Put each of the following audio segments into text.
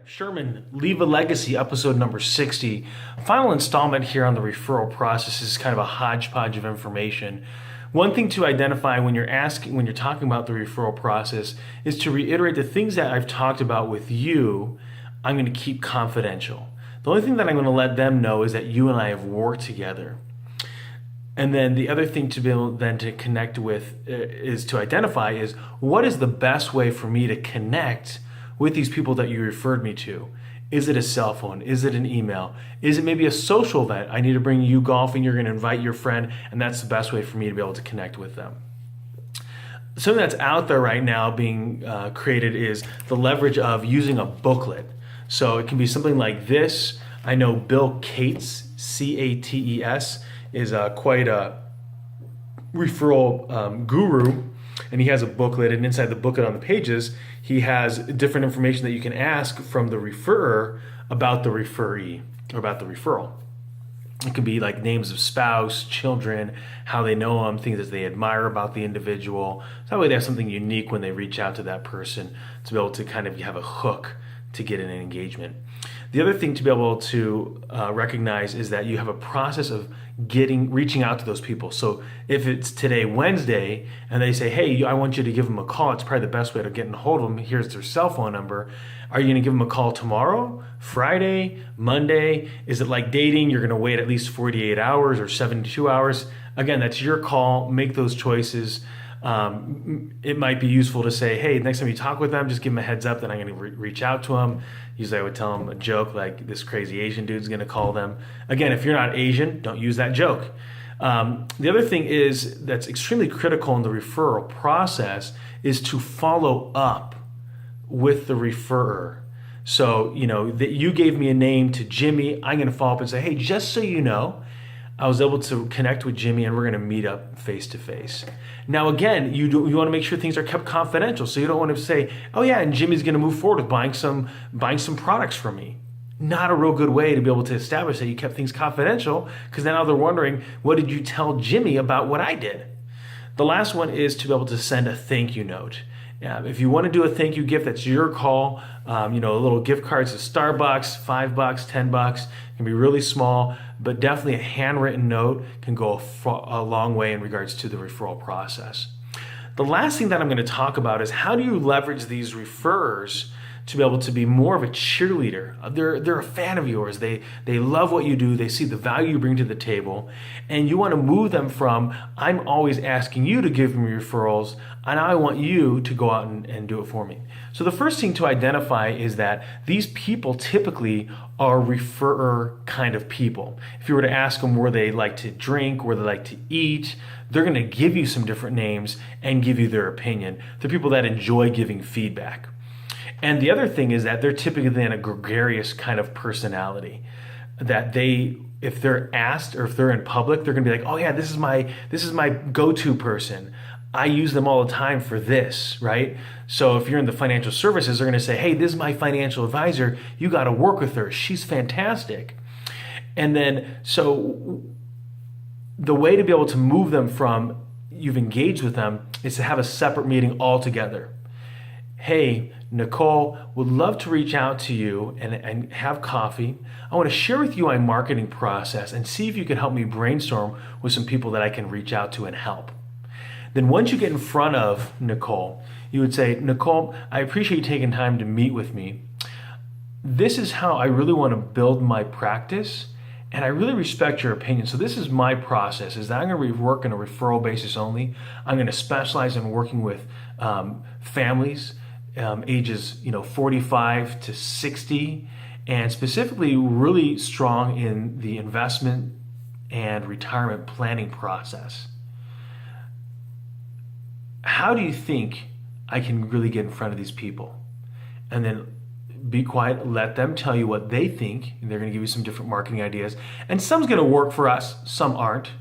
Sherman, Leave a Legacy, episode number 60. Final installment here on the referral process is kind of a hodgepodge of information. One thing to identify when you're talking about the referral process is to reiterate the things that I've talked about with you, I'm going to keep confidential. The only thing that I'm going to let them know is that you and I have worked together. And then the other thing to be able then to connect with is to identify is what is the best way for me to connect with these people that you referred me to. Is it a cell phone? Is it an email? Is it maybe a social event? I need to bring you golfing, you're going to invite your friend, and that's the best way for me to be able to connect with them. Something that's out there right now being created is the leverage of using a booklet. So it can be something like this. I know Bill Cates, C-A-T-E-S, is quite a referral guru, and he has a booklet, and inside the booklet on the pages, he has different information that you can ask from the referrer about the referee or about the referral. It could be like names of spouse, children, how they know them, things that they admire about the individual. So that way they have something unique when they reach out to that person to be able to kind of have a hook to get an engagement. The other thing to be able to recognize is that you have a process of reaching out to those people. So if it's today, Wednesday, and they say, hey, I want you to give them a call, it's probably the best way to get in hold of them. Here's their cell phone number. Are you going to give them a call tomorrow, Friday, Monday? Is it like dating? You're going to wait at least 48 hours or 72 hours. Again, that's your call. Make those choices. It might be useful to say, hey, next time you talk with them, just give them a heads up that I'm going to reach out to them. Usually I would tell them a joke like this crazy Asian dude's going to call them. Again, if you're not Asian, don't use that joke. The other thing is that's extremely critical in the referral process is to follow up with the referrer. So, that you gave me a name to Jimmy, I'm going to follow up and say, hey, just so you know, I was able to connect with Jimmy and we're going to meet up face to face. Now, again, you want to make sure things are kept confidential. So you don't want to say, oh yeah, and Jimmy's going to move forward with buying some products from me. Not a real good way to be able to establish that you kept things confidential, because now they're wondering, what did you tell Jimmy about what I did? The last one is to be able to send a thank you note. If you want to do a thank you gift, that's your call. A little gift cards to Starbucks, $5, $10, can be really small, but definitely a handwritten note can go a long way in regards to the referral process. The last thing that I'm going to talk about is how do you leverage these referrers to be able to be more of a cheerleader. They're a fan of yours. They love what you do. They see the value you bring to the table. And you want to move them from, I'm always asking you to give me referrals, and I want you to go out and do it for me. So the first thing to identify is that these people typically are referrer kind of people. If you were to ask them where they like to drink, where they like to eat, they're going to give you some different names and give you their opinion. They're people that enjoy giving feedback. And the other thing is that they're typically in a gregarious kind of personality, that if they're asked or if they're in public, they're going to be like, oh yeah, this is my go-to person. I use them all the time for this, right? So if you're in the financial services, they're going to say, hey, this is my financial advisor. You got to work with her. She's fantastic. And then, so the way to be able to move them from you've engaged with them is to have a separate meeting altogether. Hey, Nicole, would love to reach out to you and have coffee. I want to share with you my marketing process and see if you can help me brainstorm with some people that I can reach out to and help. Then once you get in front of Nicole, you would say, Nicole, I appreciate you taking time to meet with me. This is how I really want to build my practice, and I really respect your opinion. So this is my process, is that I'm going to work on a referral basis only. I'm going to specialize in working with families, ages 45 to 60, and specifically really strong in the investment and retirement planning process. How do you think I can really get in front of these people? And then be quiet, let them tell you what they think, and they're going to give you some different marketing ideas. And some's going to work for us, some aren't.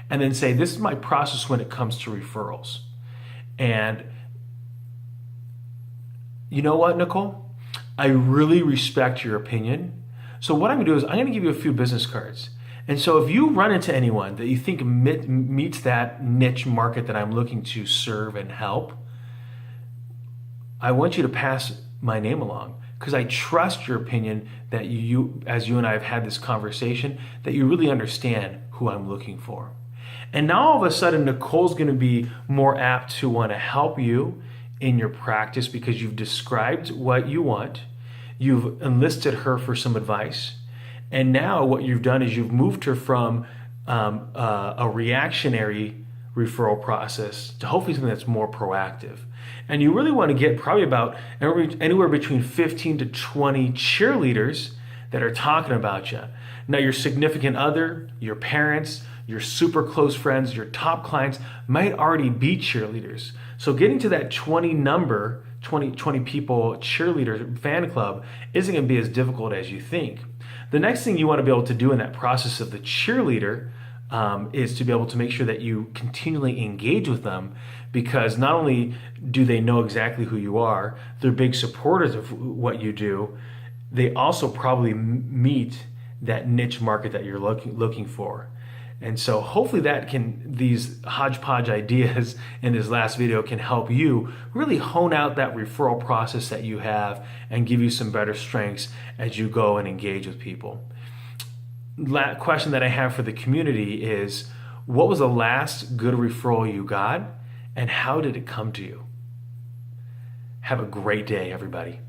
And then say, this is my process when it comes to referrals. And you know what, Nicole? I really respect your opinion. So what I'm going to do is I'm going to give you a few business cards. And so if you run into anyone that you think meets that niche market that I'm looking to serve and help, I want you to pass my name along. Because because I trust your opinion, that you, as you and I have had this conversation, that you really understand who I'm looking for. And now all of a sudden, Nicole's going to be more apt to want to help you in your practice because you've described what you want. You've enlisted her for some advice. And now what you've done is you've moved her from a reactionary referral process to hopefully something that's more proactive. And you really want to get probably about anywhere between 15 to 20 cheerleaders that are talking about you. Now, your significant other, your parents, your super close friends, your top clients might already be cheerleaders. So getting to that 20 number, 20 people cheerleader fan club isn't going to be as difficult as you think. The next thing you want to be able to do in that process of the cheerleader is to be able to make sure that you continually engage with them, because not only do they know exactly who you are, they're big supporters of what you do, they also probably meet that niche market that you're looking for. And so hopefully these hodgepodge ideas in this last video can help you really hone out that referral process that you have and give you some better strengths as you go and engage with people. Question that I have for the community is, what was the last good referral you got and how did it come to you? Have a great day, everybody.